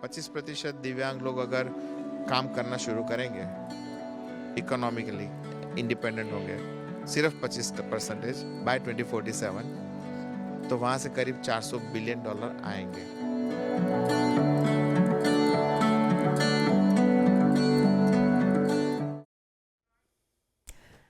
25% दिव्यांग लोग अगर काम करना शुरू करेंगे, इकोनॉमिकली इंडिपेंडेंट होंगे, सिर्फ 25% बाय 2047, तो वहां से करीब $400 बिलियन आएंगे।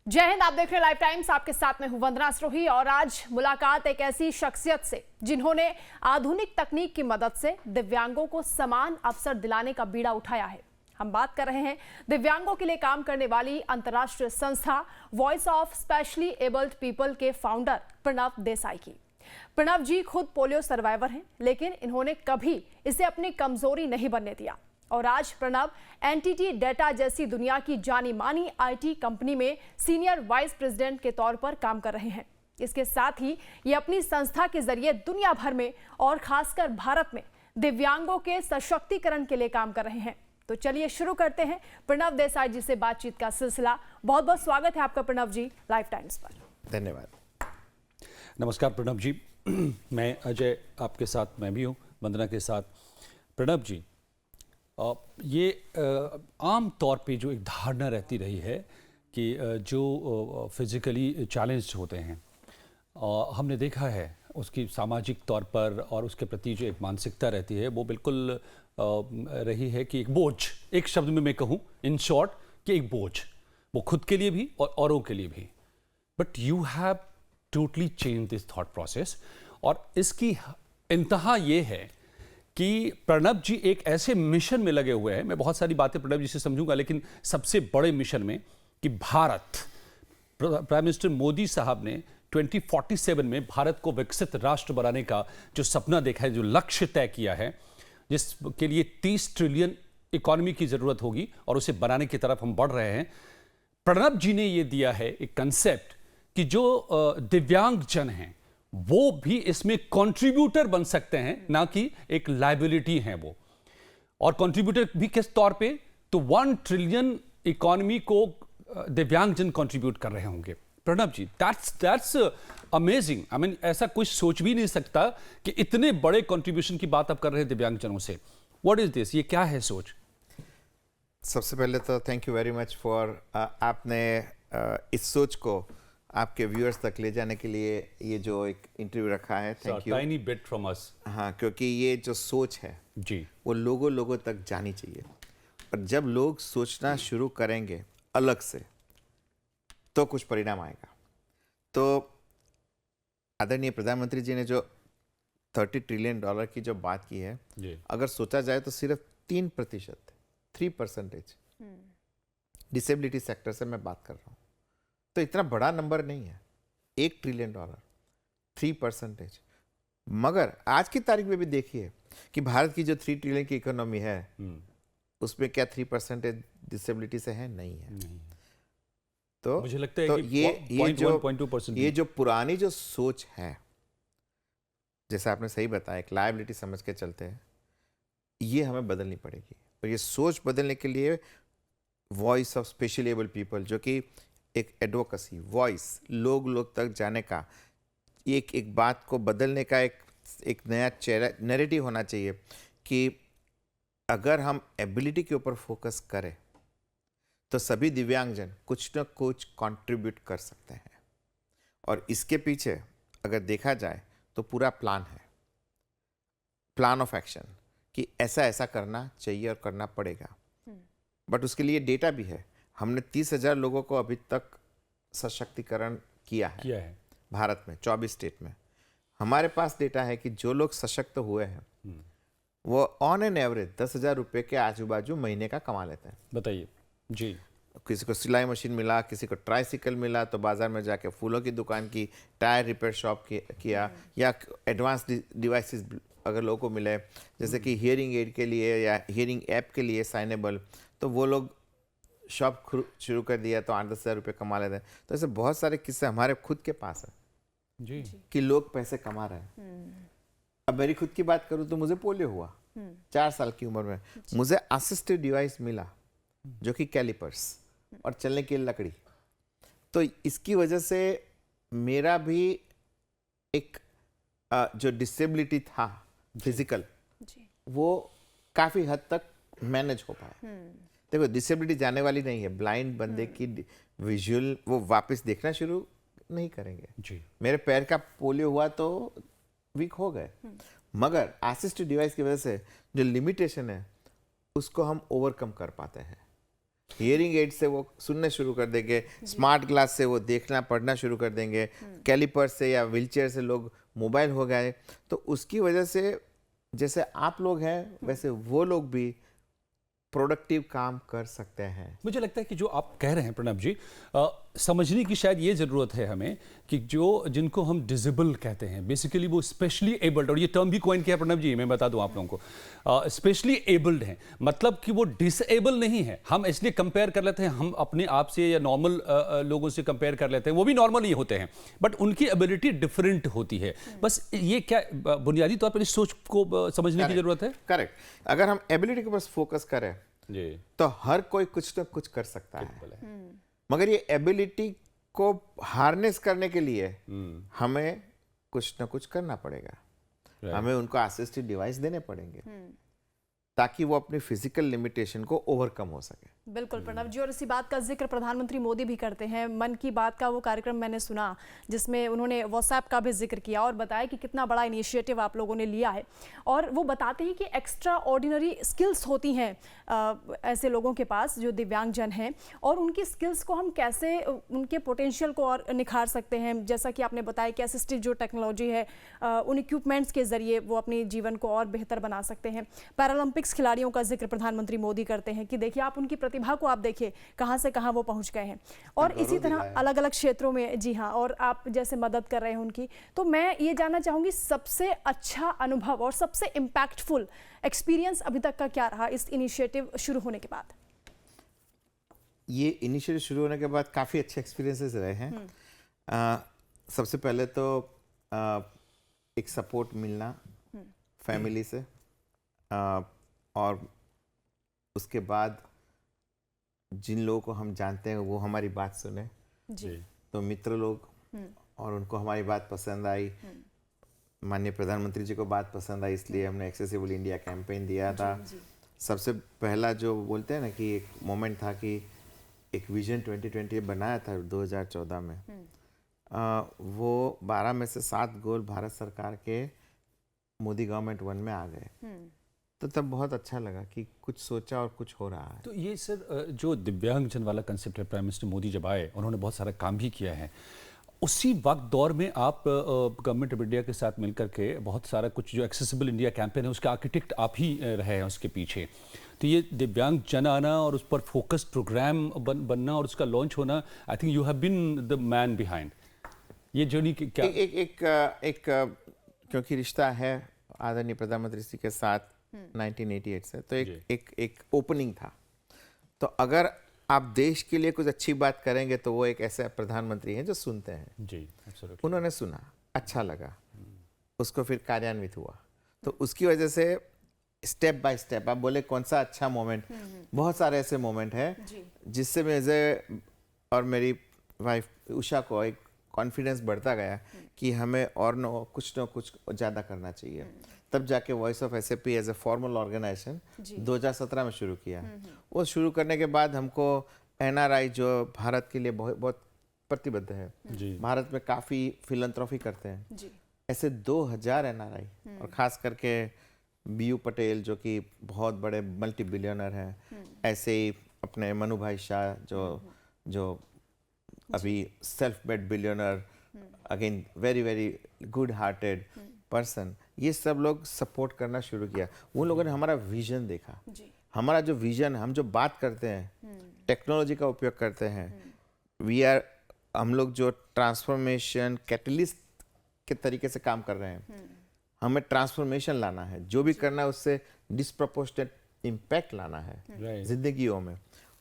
जय हिंद। आप देख रहे लाइव टाइम्स, आपके साथ में हूं वंदना सरोही और आज मुलाकात एक ऐसी शख्सियत से जिन्होंने आधुनिक तकनीक की मदद से दिव्यांगों को समान अवसर दिलाने का बीड़ा उठाया है। हम बात कर रहे हैं दिव्यांगों के लिए काम करने वाली अंतर्राष्ट्रीय संस्था voice of specially abled people के फाउंडर प्रणव देसाई की। प्रणव जी खुद पोलियो सर्वाइवर हैं, लेकिन इन्होंने कभी इसे अपनी कमजोरी नहीं बनने दिया और आज प्रणव एनटीटी डेटा जैसी दुनिया की जानी मानी आईटी कंपनी में सीनियर वाइस प्रेसिडेंट के तौर पर काम कर रहे हैं। इसके साथ ही ये अपनी संस्था के जरिए दुनिया भर में और खासकर भारत में दिव्यांगों के सशक्तिकरण के लिए काम कर रहे हैं। तो चलिए शुरू करते हैं प्रणव देसाई जी से बातचीत का सिलसिला। बहुत बहुत स्वागत है आपका प्रणव जी लाइव टाइम्स पर। धन्यवाद। नमस्कार प्रणव जी। मैं अजय आपके साथ, मैं भी हूँ वंदना के साथ। प्रणव जी, ये आम तौर पे जो एक धारणा रहती रही है कि जो फिज़िकली चैलेंज्ड होते हैं, हमने देखा है उसकी सामाजिक तौर पर और उसके प्रति जो एक मानसिकता रहती है वो बिल्कुल रही है कि एक बोझ, एक शब्द में मैं कहूँ इन शॉर्ट कि एक बोझ, वो खुद के लिए भी और औरों के लिए भी। But you have totally change this thought process और इसकी इंतहा ये है कि प्रणव जी एक ऐसे मिशन में लगे हुए हैं। मैं बहुत सारी बातें प्रणव जी से समझूंगा, लेकिन सबसे बड़े मिशन में कि भारत, प्राइम मिनिस्टर मोदी साहब ने 2047 में भारत को विकसित राष्ट्र बनाने का जो सपना देखा है, जो लक्ष्य तय किया है, जिसके लिए 30 ट्रिलियन इकोनॉमी की जरूरत होगी और उसे बनाने की तरफ हम बढ़ रहे हैं। प्रणव जी ने यह दिया है एक कंसेप्ट कि जो दिव्यांग जन हैं वो भी इसमें कंट्रीब्यूटर बन सकते हैं, ना कि एक लायबिलिटी है वो। और कंट्रीब्यूटर भी किस तौर पे? तो 1 ट्रिलियन इकोनॉमी को दिव्यांग जन कंट्रीब्यूट कर रहे होंगे। प्रणव जी, दैट्स अमेजिंग। आई मीन, ऐसा कोई सोच भी नहीं सकता कि इतने बड़े कंट्रीब्यूशन की बात आप कर रहे हैं दिव्यांग जनों से। What is this? ये क्या है सोच? सबसे पहले तो thank you very much for आपने इस सोच को आपके व्यूअर्स तक ले जाने के लिए ये जो एक इंटरव्यू रखा है। Thank you. Tiny bit from us. हाँ, क्योंकि ये जो सोच है जी, वो लोगों तक जानी चाहिए। और जब लोग सोचना शुरू करेंगे अलग से तो कुछ परिणाम आएगा। तो आदरणीय प्रधानमंत्री जी ने जो $30 ट्रिलियन की जो बात की है, अगर सोचा जाए तो सिर्फ 3%, 3% डिसेबिलिटी सेक्टर से मैं बात कर रहा हूँ, तो इतना बड़ा नंबर नहीं है। $1 ट्रिलियन, 3%। मगर आज की तारीख में भी देखिए कि भारत की जो 3 ट्रिलियन की इकोनॉमी है उसमें क्या 3% डिसेबिलिटी से है? नहीं है। तो मुझे लगता है तो कि ये जो पुरानी जो सोच है, जैसा आपने सही बताया, एक लायबिलिटी समझ के चलते हैं, ये हमें बदलनी पड़ेगी। और ये सोच बदलने के लिए voice of specially abled people, जो कि एक एडवोकेसी, वॉइस, लोग तक जाने का, एक बात को बदलने का एक नया चेहरा, नैरेटिव होना चाहिए कि अगर हम एबिलिटी के ऊपर फोकस करें तो सभी दिव्यांगजन कुछ न कुछ कंट्रीब्यूट कर सकते हैं। और इसके पीछे अगर देखा जाए तो पूरा प्लान है, प्लान ऑफ एक्शन, कि ऐसा करना चाहिए और करना पड़ेगा। बट उसके लिए डेटा भी है। हमने 30,000 लोगों को अभी तक सशक्तिकरण किया है भारत में, 24 स्टेट में। हमारे पास डेटा है कि जो लोग सशक्त हुए हैं वो ऑन एन एवरेज 10,000 रुपये के आजू बाजू महीने का कमा लेते हैं। बताइए जी। किसी को सिलाई मशीन मिला, किसी को ट्राइसिकल मिला तो बाजार में जाके फूलों की दुकान की, टायर रिपेयर शॉप किया, या एडवांस डिवाइसेस अगर लोगों को मिले, जैसे कि हियरिंग एड के लिए या हियरिंग ऐप के लिए साइनेबल, तो वो लोग शॉप शुरू कर दिया तो 8-10 हज़ार रुपये कमा लेते हैं। तो ऐसे बहुत सारे किस्से हमारे खुद के पास है जी कि लोग पैसे कमा रहे हैं। अब मेरी खुद की बात करूं तो मुझे पोलियो हुआ 4 साल की उम्र में। मुझे असिस्टिव डिवाइस मिला जो कि कैलिपर्स और चलने की लकड़ी। तो इसकी वजह से मेरा भी एक जो डिसेबिलिटी था फिजिकल, वो काफ़ी हद तक मैनेज हो पाए। देखो डिसेबिलिटी जाने वाली नहीं है, ब्लाइंड बंदे की विजुअल वो वापस देखना शुरू नहीं करेंगे। जी मेरे पैर का पोलियो हुआ तो वीक हो गए, मगर असिस्टिव डिवाइस की वजह से जो लिमिटेशन है उसको हम ओवरकम कर पाते हैं। हियरिंग एड से वो सुनने शुरू कर देंगे, स्मार्ट ग्लास से वो देखना पढ़ना शुरू कर देंगे, कैलिपर से या व्हीलचेयर से लोग मोबाइल हो गए, तो उसकी वजह से जैसे आप लोग हैं वैसे वो लोग भी प्रोडक्टिव काम कर सकते हैं। मुझे लगता है कि जो आप कह रहे हैं प्रणब जी, समझने की शायद ये ज़रूरत है हमें कि जिनको हम डिसेबल कहते हैं, बेसिकली वो स्पेशली एबल्ड, और ये टर्म भी कॉइन किया प्रणब जी, मैं बता दूं आप लोगों को, स्पेशली एबल्ड हैं, मतलब कि वो डिसेबल नहीं है। हम इसलिए कंपेयर कर लेते हैं, हम अपने आप से या नॉर्मल लोगों से कंपेयर कर लेते हैं, वो भी नॉर्मल ही होते हैं, बट उनकी एबिलिटी डिफरेंट होती है। बस ये क्या बुनियादी तौर पर इस सोच को समझने की ज़रूरत है। करेक्ट। अगर हम एबिलिटी के पास फोकस करें जी तो हर कोई कुछ ना कुछ कर सकता है, मगर ये एबिलिटी को हार्नेस करने के लिए हमें कुछ ना कुछ करना पड़ेगा। हमें उनको असिस्टिव डिवाइस देने पड़ेंगे ताकि वो अपनी फिजिकल लिमिटेशन को ओवरकम हो सके। बिल्कुल प्रणव जी, और इसी बात का जिक्र प्रधानमंत्री मोदी भी करते हैं। मन की बात का वो कार्यक्रम मैंने सुना जिसमें उन्होंने व्हाट्सएप का भी जिक्र किया और बताया कि कितना बड़ा इनिशिएटिव आप लोगों ने लिया है, और वो बताते हैं कि एक्स्ट्रा ऑर्डिनरी स्किल्स होती हैं ऐसे लोगों के पास जो दिव्यांगजन हैं, और उनकी स्किल्स को हम कैसे उनके पोटेंशियल को और निखार सकते हैं। जैसा कि आपने बताया कि असिस्टिव जो टेक्नोलॉजी है उन इक्विपमेंट्स के जरिए वो अपने जीवन को और बेहतर बना सकते हैं। पैरालंपिक्स खिलाड़ियों का जिक्र प्रधानमंत्री मोदी करते हैं कि देखिए आप उनकी प्रतिभा को आप देखिए कहां से कहां वो पहुंच गए हैं, और इसी तरह अलग अलग क्षेत्रों में। जी हाँ, और आप जैसे मदद कर रहे हैं उनकी, तो मैं ये जानना चाहूंगी सबसे अच्छा अनुभव और सबसे इम्पैक्टफुल एक्सपीरियंस अभी तक का क्या रहा इस इनिशिएटिव शुरू होने के बाद? ये इनिशिएटिव शुरू होने के बाद काफ़ी अच्छे एक्सपीरियंसेस रहे हैं। सबसे पहले तो एक सपोर्ट मिलना फैमिली से, और उसके बाद जिन लोगों को हम जानते हैं वो हमारी बात सुने जी, तो मित्र लोग, और उनको हमारी बात पसंद आई। माननीय प्रधानमंत्री जी को बात पसंद आई, इसलिए हमने एक्सेसिबल इंडिया कैंपेन दिया था। सबसे पहला जो बोलते हैं ना कि एक मोमेंट था कि एक विजन 2020 बनाया था 2014 में, वो 12 में से 7 गोल भारत सरकार के मोदी गवर्नमेंट 1 में आ गए, तो तब बहुत अच्छा लगा कि कुछ सोचा और कुछ हो रहा है। तो ये सर जो दिव्यांगजन वाला कंसेप्ट है, प्राइम मिनिस्टर मोदी जब आए उन्होंने बहुत सारा काम भी किया है। उसी वक्त दौर में आप गवर्नमेंट ऑफ इंडिया के साथ मिलकर के बहुत सारा कुछ जो एक्सेसिबल इंडिया कैंपेन है उसके आर्किटेक्ट आप ही रहे हैं उसके पीछे। तो ये दिव्यांग जन आना और उस पर फोकस्ड प्रोग्राम बनना और उसका लॉन्च होना, I think you have been the man behind ये जर्नी। क्या एक क्योंकि रिश्ता है आदरणीय प्रधानमंत्री जी के साथ 1988 से, तो एक ओपनिंग था। तो अगर आप देश के लिए कुछ अच्छी बात करेंगे तो वो एक ऐसे प्रधानमंत्री हैं जो सुनते हैं। जी absolutely. उन्होंने सुना, अच्छा लगा, उसको फिर कार्यान्वित हुआ। तो उसकी वजह से स्टेप बाय स्टेप, आप बोले कौन सा अच्छा मोमेंट, बहुत सारे ऐसे मोमेंट हैं जिससे मुझे और मेरी वाइफ उषा को एक कॉन्फिडेंस बढ़ता गया कि हमें और कुछ ज़्यादा करना चाहिए। तब जाके voice of SAP as a formal organization 2017 में शुरू किया। वो शुरू करने के बाद हमको एनआरआई जो भारत के लिए बहुत प्रतिबद्ध है, भारत में काफ़ी फिलंथ्रॉफी करते हैं, ऐसे 2000 एनआरआई, और ख़ास करके बीयू पटेल जो कि बहुत बड़े मल्टी बिलियनर हैं, ऐसे ही अपने मनु भाई शाह जो अभी self made billionaire, again very very good hearted person, ये सब लोग सपोर्ट करना शुरू किया। उन लोगों ने हमारा विजन देखा, हमारा जो विजन, हम जो बात करते हैं, टेक्नोलॉजी का उपयोग करते हैं, हम लोग जो ट्रांसफॉर्मेशन कैटलिस्ट के तरीके से काम कर रहे हैं, हमें ट्रांसफॉर्मेशन लाना है, जो भी करना है उससे डिस्प्रपोर्शनेट इम्पैक्ट लाना है जिंदगियों में,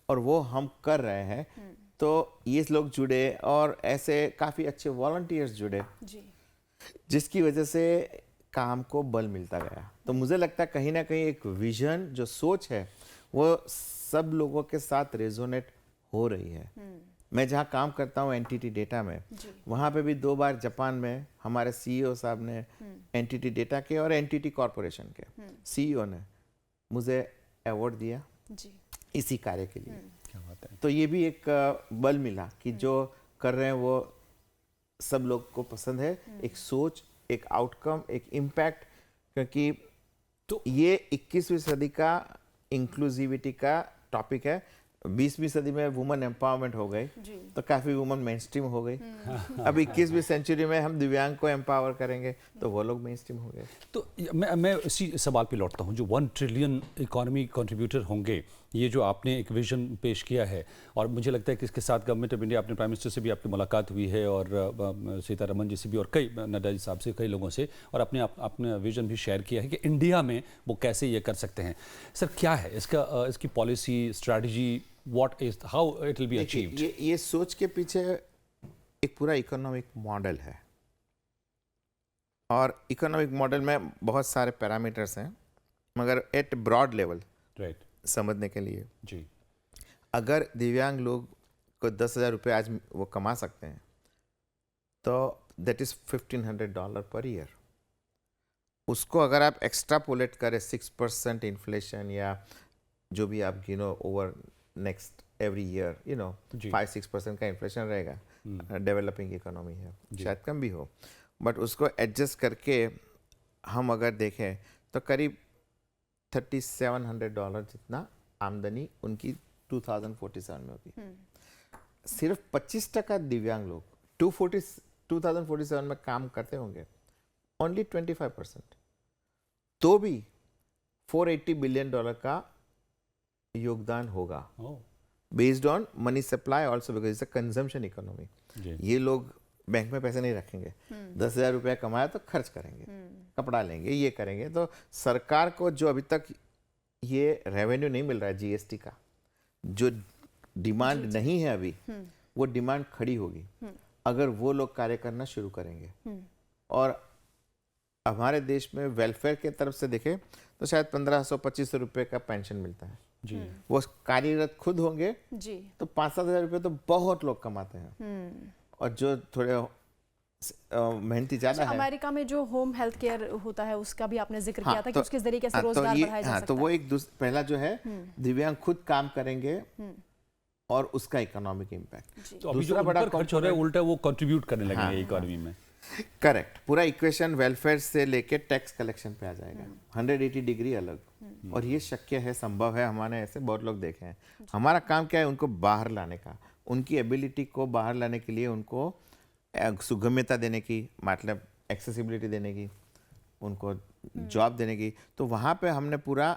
और वो हम कर रहे हैं। तो ये लोग जुड़े और ऐसे काफ़ी अच्छे वॉलंटियर्स जुड़े जिसकी वजह से काम को बल मिलता गया। तो मुझे लगता है कहीं ना कहीं एक विजन जो सोच है वो सब लोगों के साथ रेजोनेट हो रही है। मैं जहाँ काम करता हूँ एनटीटी डेटा में, वहाँ पे भी 2 बार जापान में हमारे सीईओ साहब ने एनटीटी डेटा के और एनटीटी कॉरपोरेशन के सीईओ ने मुझे अवार्ड दिया जी। इसी कार्य के लिए। क्या बात है। तो ये भी एक बल मिला कि जो कर रहे हैं वो सब लोग को पसंद है, एक सोच, एक आउटकम, एक इम्पैक्ट, क्योंकि तो ये 21वीं सदी का इंक्लूसिविटी का टॉपिक है। 20वीं सदी में वुमेन एम्पावरमेंट हो गई जी। तो काफ़ी वुमेन मेन स्ट्रीम हो गई। अब 21वीं सेंचुरी में हम दिव्यांग को एम्पावर करेंगे तो वो लोग मेन स्ट्रीम हो गए। तो मैं इसी सवाल पे लौटता हूँ, जो 1 ट्रिलियन इकोनॉमी कंट्रीब्यूटर होंगे, ये जो आपने एक विजन पेश किया है, और मुझे लगता है कि इसके साथ गवर्नमेंट ऑफ इंडिया, अपने प्राइम मिनिस्टर से भी आपकी मुलाकात हुई है, और सीतारमन जी से भी, और कई नड्डा जी साहब से, कई लोगों से, और अपने विजन भी शेयर किया है कि इंडिया में वो कैसे ये कर सकते हैं। सर, क्या है इसकी policy, strategy, what is, how it will be achieved? ये सोच के पीछे एक पूरा इकोनॉमिक मॉडल है, और इकोनॉमिक मॉडल में बहुत सारे पैरामीटर्स हैं, मगर एट ब्रॉड लेवल राइट समझने के लिए, जी। अगर दिव्यांग लोग को 10,000 रुपये आज वो कमा सकते हैं तो दैट इज़ $1,500 पर ईयर। उसको अगर आप एक्स्ट्रापोलेट करें 6% इन्फ्लेशन या जो भी आप गिनो over next every year, you know, जी। 5-6% का इन्फ्लेशन रहेगा, डेवलपिंग इकोनॉमी है, शायद कम भी हो, बट उसको एडजस्ट करके हम अगर देखें तो करीब $3,700 जितना आमदनी उनकी 2047 में होगी। सिर्फ 25% दिव्यांग लोग 2047 में काम करते होंगे, ओनली 25%, तो भी $480 बिलियन का योगदान होगा, based on money supply also, because it's a consumption economy. ये लोग बैंक में पैसे नहीं रखेंगे, 10,000 रुपया कमाया तो खर्च करेंगे, कपड़ा लेंगे, ये करेंगे। तो सरकार को जो अभी तक ये रेवेन्यू नहीं मिल रहा है जीएसटी का, जो डिमांड नहीं है अभी, वो डिमांड खड़ी होगी अगर वो लोग कार्य करना शुरू करेंगे। और हमारे देश में वेलफेयर के तरफ से देखें तो शायद 1,500-2,500 रुपये का पेंशन मिलता है जी। वो कार्यरत खुद होंगे जी। तो 5-7 हज़ार रुपये तो बहुत लोग कमाते हैं। और जो थोड़े मेहनती ज़्यादा है, अमेरिका में जो होम हेल्थ केयर होता है उसका भी आपने जिक्र किया था कि उसके जरिए कैसे रोजगार बढ़ाया जा सकता तो वो एक पहला जो है दिव्यांग खुद काम करेंगे और उसका इकोनॉमिक इम्पैक्ट। तो अभी जो बड़ा खर्च हो रहा है उल्टा वो कंट्रीब्यूट करने लगेंगे इकोनॉमी में। करेक्ट, पूरा इक्वेशन वेलफेयर से लेके टैक्स कलेक्शन पे आ जाएगा, 180 डिग्री अलग। और ये शक्य है, संभव है, हमारे ऐसे बहुत लोग देखे हैं। हमारा काम क्या है, उनको बाहर लाने का, उनकी एबिलिटी को बाहर लाने के लिए उनको सुगम्यता देने की, मतलब एक्सेसिबिलिटी देने की, उनको जॉब देने की। तो वहाँ पे हमने पूरा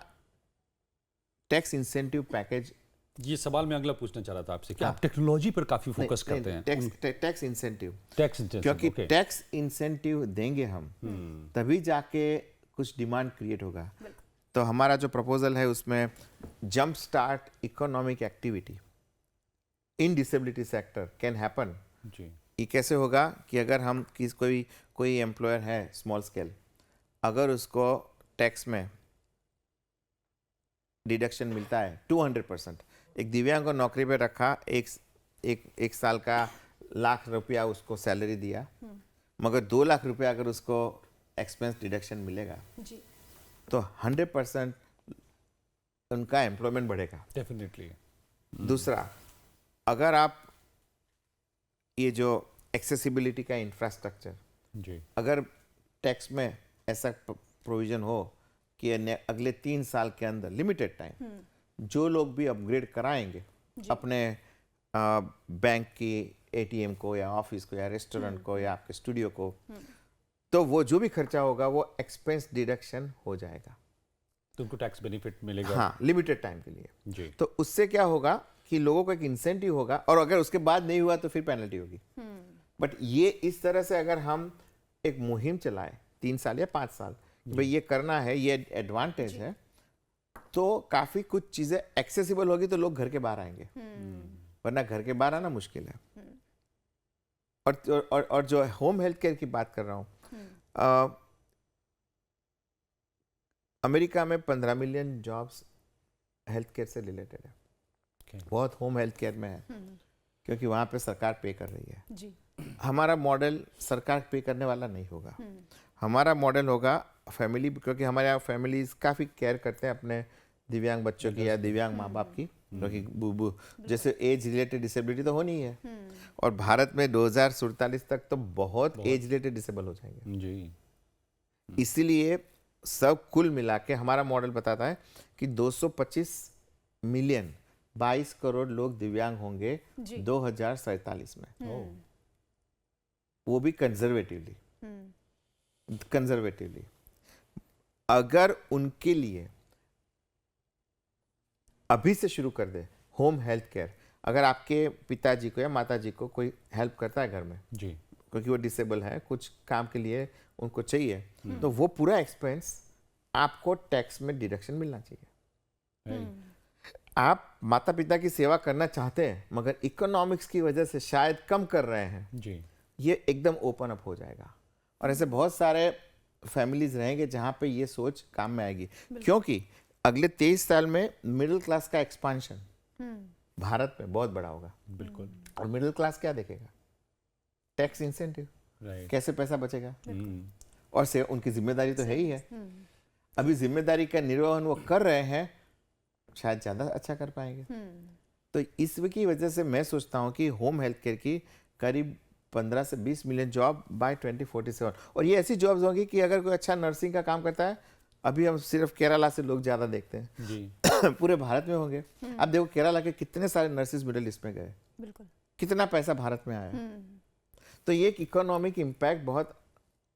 टैक्स इंसेंटिव पैकेज। ये सवाल मैं अगला पूछना चाह रहा था आपसे कि आप टेक्नोलॉजी पर काफी फोकस करते हैं। टैक्स इंसेंटिव, क्योंकि टैक्स इंसेंटिव देंगे हम तभी जाके कुछ डिमांड क्रिएट होगा। तो हमारा जो प्रपोजल है उसमें jump start economic activity in disability sector can happen. जी। ये कैसे होगा कि अगर हम कोई एम्प्लॉयर है स्मॉल स्केल, अगर उसको टैक्स में डिडक्शन मिलता है 200%, एक दिव्यांग को नौकरी पे रखा, एक साल का ₹1,00,000 उसको सैलरी दिया, मगर 2 लाख रुपया अगर उसको एक्सपेंस डिडक्शन मिलेगा जी, तो 100% उनका एम्प्लॉयमेंट बढ़ेगा। डेफिनेटली। दूसरा, अगर आप ये जो एक्सेसिबिलिटी का इंफ्रास्ट्रक्चर, जी। अगर टैक्स में ऐसा प्रोविजन हो कि अगले 3 साल के अंदर लिमिटेड टाइम जो लोग भी अपग्रेड कराएंगे अपने बैंक की एटीएम को या ऑफिस को या रेस्टोरेंट को या आपके स्टूडियो को, तो वो जो भी खर्चा होगा वो एक्सपेंस डिडक्शन हो जाएगा, तो उनको टैक्स बेनिफिट मिलेगा। हाँ, लिमिटेड टाइम के लिए। जी। तो उससे क्या होगा कि लोगों को एक इंसेंटिव होगा, और अगर उसके बाद नहीं हुआ तो फिर पेनल्टी होगी। बट ये इस तरह से अगर हम एक मुहिम चलाएं 3 साल या 5 साल, भाई ये करना है, ये एडवांटेज है, तो काफी कुछ चीजें एक्सेसिबल होगी तो लोग घर के बाहर आएंगे, वरना घर के बाहर आना मुश्किल है। और जो होम हेल्थ केयर की बात कर रहा हूँ, अमेरिका में 15 मिलियन जॉब्स हेल्थ केयर से रिलेटेड है। बहुत होम हेल्थ केयर में है क्योंकि वहाँ पे सरकार पे कर रही है। जी। हमारा मॉडल सरकार पे करने वाला नहीं होगा, हमारा मॉडल होगा फैमिली, क्योंकि हमारे यहाँ फैमिलीज काफ़ी केयर करते हैं अपने दिव्यांग बच्चों की या दिव्यांग माँ बाप की, क्योंकि बूबू जैसे एज रिलेटेड डिसेबिलिटी तो होनी ही है, और भारत में 2047 तक तो बहुत एज रिलेटेड डिसेबल हो जाएंगे जी। इसीलिए सब कुल मिला के हमारा मॉडल बताता है कि 225 मिलियन 22 करोड़ लोग दिव्यांग होंगे जी। 2047 में, ओह, वो भी कंजर्वेटिवली। अगर उनके लिए अभी से शुरू कर दे होम हेल्थ केयर, अगर आपके पिताजी को या माताजी को कोई हेल्प करता है घर में, जी। क्योंकि वो डिसेबल है, कुछ काम के लिए उनको चाहिए, तो वो पूरा एक्सपेंस आपको टैक्स में डिडक्शन मिलना चाहिए। आप माता पिता की सेवा करना चाहते हैं मगर इकोनॉमिक्स की वजह से शायद कम कर रहे हैं, जी। ये एकदम ओपन अप हो जाएगा। और ऐसे बहुत सारे फैमिलीज रहेंगे जहां पे ये सोच काम में आएगी, क्योंकि अगले 23 साल में मिडिल क्लास का एक्सपांशन भारत में बहुत बड़ा होगा। बिल्कुल। और मिडिल क्लास क्या देखेगा? Tax incentive, right. कैसे पैसा बचेगा, और से उनकी जिम्मेदारी तो है ही है। अभी जिम्मेदारी का निर्वहन वो कर रहे हैं, शायद ज़्यादा अच्छा कर पाएंगे। तो इसकी वजह से मैं सोचता हूँ कि होम हेल्थ केयर की करीब 15 से 20 मिलियन जॉब बाय 2047, और ये ऐसी जॉब्स होंगी कि अगर कोई अच्छा नर्सिंग का काम करता है, अभी हम सिर्फ केरला से लोग ज़्यादा देखते हैं जी। पूरे भारत में होंगे। अब देखो केरला के कितने सारे नर्सिस मिडिल ईस्ट में गए, बिल्कुल, कितना पैसा भारत में आया। तो ये एक इकोनॉमिक इम्पैक्ट बहुत,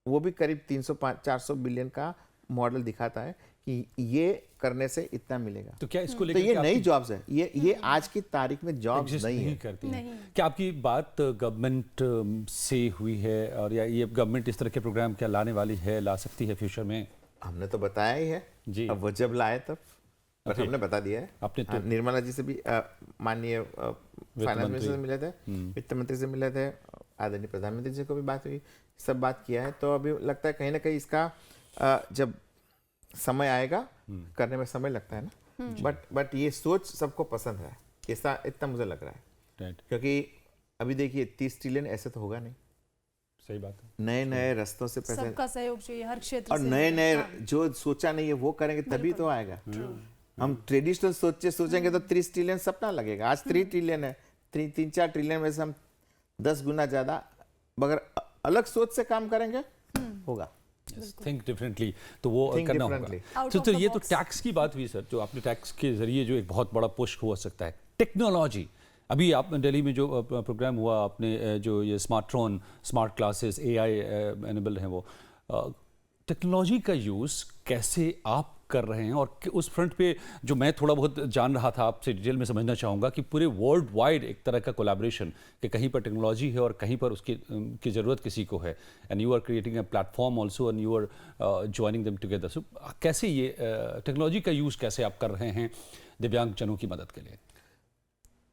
वो भी करीब 300-400 बिलियन का मॉडल दिखाता है कि ये करने से इतना मिलेगा। तो क्या इसको तो लेकर ये क्या नई आपकी जॉब्स है, ये आज की तारीख में जॉब्स exist नहीं है। करती नहीं। हैं? क्या आपकी बात गवर्नमेंट से हुई है, और या ये गवर्नमेंट इस तरह के प्रोग्राम क्या लाने वाली है, ला सकती है फ्यूचर में? हमने तो बताया ही है जी। अब वो जब लाए तब, बट Okay. हमने बता दिया है। आपने तो निर्मला जी से भी माननीय फाइनेंस मिनिस्टर से मिले थे, वित्त मंत्री से मिले थे, आदरणीय प्रधानमंत्री जी को भी बात हुई, सब बात किया है। तो अभी लगता है कहीं ना कहीं इसका जब समय आएगा, करने में समय लगता है ना, बट ये सोच सबको पसंद है, ऐसा इतना मुझे लग रहा है। राइट। क्योंकि अभी देखिए 30 ट्रिलियन ऐसे तो होगा नहीं, सही बात है। नए नए रास्तों से पैसे, सबका सहयोग चाहिए हर क्षेत्र और से। नए नए हाँ, जो सोचा नहीं है वो करेंगे तभी तो आएगा। हम ट्रेडिशनल सोचेंगे तो 30 ट्रिलियन सपना लगेगा। आज 3 ट्रिलियन है, 3-4 ट्रिलियन में से हम 10 गुना ज्यादा मगर अलग सोच से काम करेंगे, होगा। थिंक डिफरेंटली, तो वो Think करना differently. होगा। Out तो of the ये तो box. टैक्स की बात हुई सर, जो आपने टैक्स के जरिए जो एक बहुत बड़ा पुश हो सकता है। टेक्नोलॉजी, अभी आप दिल्ली में जो प्रोग्राम हुआ, आपने जो ये smartphone, smart classes, AI enable हैं, वो टेक्नोलॉजी का यूज़ कैसे आप कर रहे हैं, और उस फ्रंट पे जो मैं थोड़ा बहुत जान रहा था, आपसे डिटेल में समझना चाहूँगा कि पूरे वर्ल्ड वाइड एक तरह का कोलैबोरेशन, कि कहीं पर टेक्नोलॉजी है और कहीं पर उसकी की ज़रूरत किसी को है, and you are creating a platform also and you are joining them together. So कैसे ये टेक्नोलॉजी का यूज़ कैसे आप कर रहे हैं दिव्यांगजनों की मदद के लिए?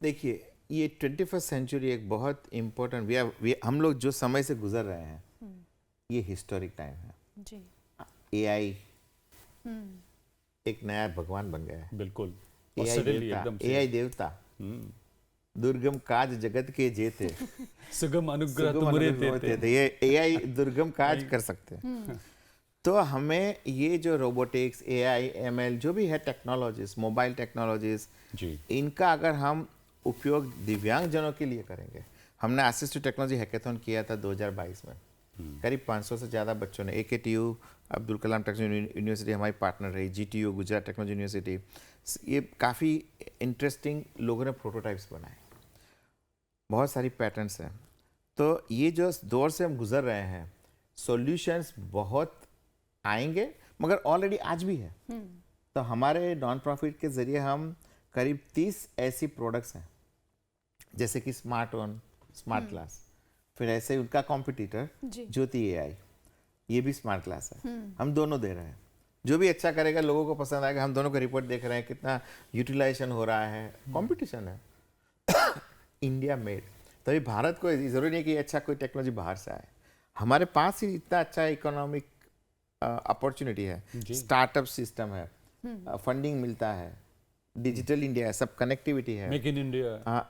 देखिए ये 21st सेंचुरी एक बहुत इम्पोर्टेंट, हम लोग जो समय से गुजर रहे हैं, ये हिस्टोरिक टाइम है। जी। AI एक नया भगवान बन गया है। बिल्कुल। AI देवता, दुर्गम काज जगत के जेते, सुगम अनुग्रह सुगम तुमरे अनुग्रह देते। देते। ये AI दुर्गम काज कर सकते हैं। तो हमें ये जो रोबोटिक्स, AI, ML जो भी है टेक्नोलॉजीज, मोबाइल टेक्नोलॉजीज, जी। इनका अगर हम उपयोग दिव्यांगजनों के लिए करेंगे, हमने असिस्टिव टेक्नोलॉजी हैकेथॉन किया था 2022 में, करीब 500 से ज़्यादा बच्चों ने, AKTU Abdul Kalam technology university हमारी पार्टनर रही, GTU गुजरात टेक्नोलॉजी यूनिवर्सिटी, ये काफ़ी इंटरेस्टिंग लोगों ने प्रोटोटाइप्स बनाए, बहुत सारी पैटर्न्स हैं। तो ये जो दौर से हम गुजर रहे हैं, सॉल्यूशंस बहुत आएंगे, मगर ऑलरेडी आज भी है। तो हमारे नॉन प्रॉफिट के ज़रिए हम करीब 30 ऐसी प्रोडक्ट्स हैं, जैसे कि स्मार्ट ऑन, स्मार्ट क्लास, फिर ऐसे उनका कॉम्पिटिटर ज्योति AI, ये भी स्मार्ट क्लास है, हम दोनों दे रहे हैं। जो भी अच्छा करेगा, लोगों को पसंद आएगा, हम दोनों का रिपोर्ट देख रहे हैं कितना यूटिलाइजेशन हो रहा है, कंपटीशन है। इंडिया मेड, तभी भारत को जरूरी नहीं कि अच्छा कोई टेक्नोलॉजी बाहर से आए, हमारे पास ही इतना अच्छा इकोनॉमिक अपॉर्चुनिटी है, स्टार्टअप सिस्टम है, फंडिंग मिलता है, डिजिटल इंडिया है, सब कनेक्टिविटी है, मेक इन इंडिया।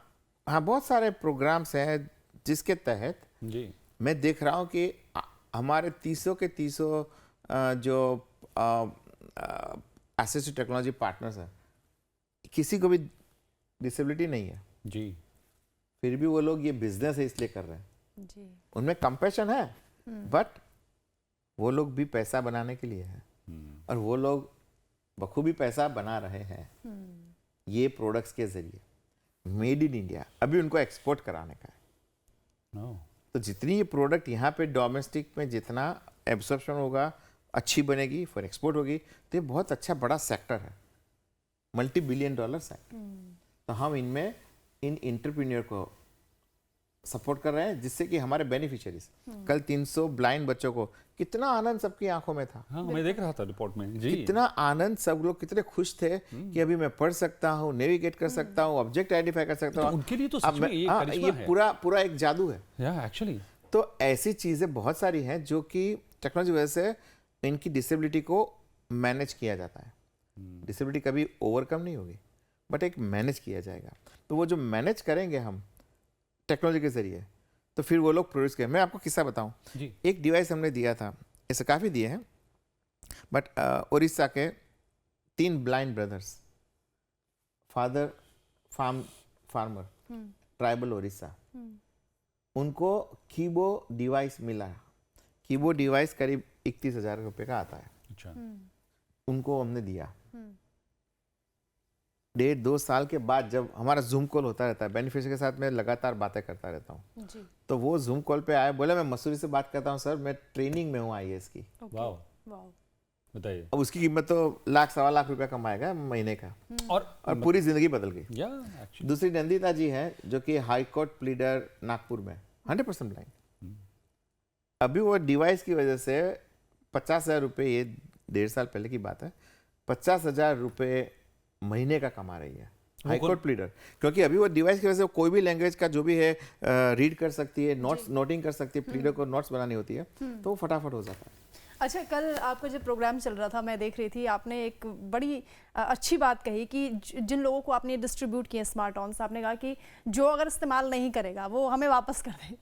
हाँ बहुत सारे प्रोग्राम्स हैं जिसके तहत जी। मैं देख रहा हूँ कि हमारे 300 के 300 जो असिस्टिव टेक्नोलॉजी पार्टनर्स हैं, किसी को भी डिसेबिलिटी नहीं है, जी फिर भी वो लोग ये बिजनेस है इसलिए कर रहे हैं। जी उनमें कंपैशन है, बट वो लोग भी पैसा बनाने के लिए है, और वो लोग बखूबी पैसा बना रहे हैं ये प्रोडक्ट्स के जरिए, मेड इन इंडिया। अभी उनको एक्सपोर्ट कराने का है। ओह, तो जितनी ये प्रोडक्ट यहाँ पे डोमेस्टिक में जितना एब्सॉर्प्शन होगा, अच्छी बनेगी, फिर एक्सपोर्ट होगी, तो ये बहुत अच्छा बड़ा सेक्टर है, मल्टी बिलियन डॉलर सेक्टर। तो हम इनमें इन एंटरप्रेन्योर को सपोर्ट कर रहे हैं, जिससे कि हमारे बेनिफिशियरीज, कल 300 ब्लाइंड बच्चों को कितना आनंद सबकी आंखों में था। हाँ मैं देख रहा था रिपोर्ट में जी। कितना आनंद, सब लोग कितने खुश थे कि अभी मैं पढ़ सकता हूँ, नेविगेट कर सकता हूँ, ऑब्जेक्ट आइडेंटिफाई कर सकता हूँ। तो उनके लिए तो अब सच में ये हाँ, करिश्मा ये है। पूरा एक जादू है। या एक्चुअली तो ऐसी चीजें बहुत सारी हैं जो कि टेक्नोलॉजी वजह से इनकी डिसेबिलिटी को मैनेज किया जाता है। डिसेबिलिटी कभी ओवरकम नहीं होगी, बट एक मैनेज किया जाएगा। तो वो जो मैनेज करेंगे हम टेक्नोलॉजी के जरिए, तो फिर वो लोग प्रोड्यूस करें। मैं आपको किस्सा बताऊं, जी एक डिवाइस हमने दिया था, ऐसे काफ़ी दिए हैं, बट उड़ीसा के 3 blind brothers, father farmer, tribal Orissa, उनको कीबो डिवाइस मिला। कीबो डिवाइस करीब 31,000 रुपये का आता है, अच्छा उनको हमने दिया। 1.5-2 साल के बाद जब हमारा जूम कॉल होता रहता है, बेनिफिशियरी के साथ मैं लगातार बातें करता रहता हूँ, जी तो वो जूम कॉल पे आया, बोला मैं मसूरी से बात करता हूँ सर, मैं ट्रेनिंग में हूँ IAS की। वाह वाह बताइए। अब उसकी कीमत तो लाख 1.25 लाख रुपया कमाएगा महीने का, और पूरी जिंदगी बदल गई। या एक्चुअली दूसरी नंदिता जी हैं जो कि हाई कोर्ट प्लीडर नागपुर में, 100% ब्लाइंड। अभी वो डिवाइस की वजह से 50,000 रुपये, ये 1.5 साल पहले की बात है, 50,000 रुपये महीने का कमा रही है, हाई कोर्ट प्लीडर। क्योंकि अभी वो डिवाइस की वजह से कोई भी लैंग्वेज का जो भी है रीड कर सकती है, नोट्स नोटिंग कर सकती है, प्लीडर को नोट्स बनानी होती है, तो वो फटाफट हो जाता है। अच्छा, कल आपका जब प्रोग्राम चल रहा था मैं देख रही थी, आपने एक बड़ी अच्छी बात कही कि जिन लोगों को आपने डिस्ट्रीब्यूट किए स्मार्टफोन्स, आपने कहा कि जो अगर इस्तेमाल नहीं करेगा वो हमें वापस कर दे।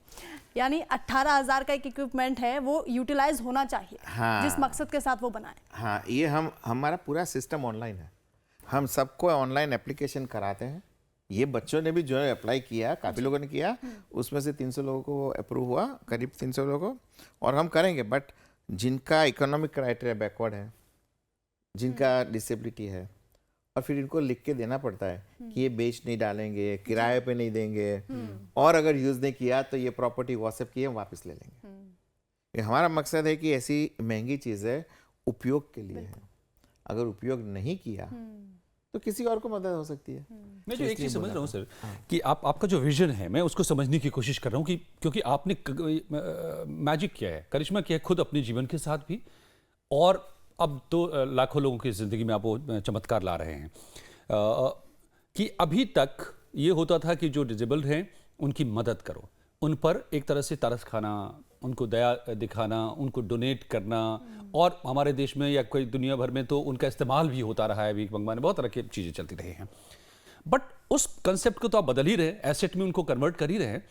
यानी 18,000 का एक इक्विपमेंट है, वो यूटिलाइज होना चाहिए। हाँ, जिस मकसद के साथ वो बनाए। हाँ, ये हमारा पूरा सिस्टम ऑनलाइन है, हम सबको ऑनलाइन एप्लीकेशन कराते हैं। ये बच्चों ने भी जो है अप्लाई किया, काफ़ी लोगों ने किया, उसमें से 300 लोगों को अप्रूव हुआ, करीब 300 लोगों को, और हम करेंगे। बट जिनका इकोनॉमिक क्राइटेरिया बैकवर्ड है, जिनका डिसेबिलिटी है, और फिर इनको लिख के देना पड़ता है कि ये बेच नहीं डालेंगे, किराए पे नहीं देंगे, और अगर यूज़ नहीं किया तो ये प्रॉपर्टी व्हाट्सएप की हम वापस ले लेंगे। ये हमारा मकसद है कि ऐसी महंगी चीज़ें उपयोग के लिए है, अगर उपयोग नहीं किया तो किसी और को मदद हो सकती है। मैं जो एक चीज़ समझ रहा हूँ सर, कि आपका जो विजन है, मैं उसको समझने की कोशिश कर रहा हूँ कि क्योंकि आपने मैजिक किया है, करिश्मा किया है खुद अपने जीवन के साथ भी, और अब तो लाखों लोगों की ज़िंदगी में आप वो चमत्कार ला रहे हैं। कि अभी तक ये होता था कि जो डिजेबल्ड हैं उनकी मदद करो, उन पर एक तरह से तरस खाना, उनको दया दिखाना, उनको डोनेट करना, और हमारे देश में या कोई दुनिया भर में तो उनका इस्तेमाल भी होता रहा है, भीख मंगवाने, बहुत तरह की चीज़ें चलती रही हैं। बट उस कंसेप्ट को तो आप बदल ही रहे, एसेट में उनको कन्वर्ट कर ही रहे हैं,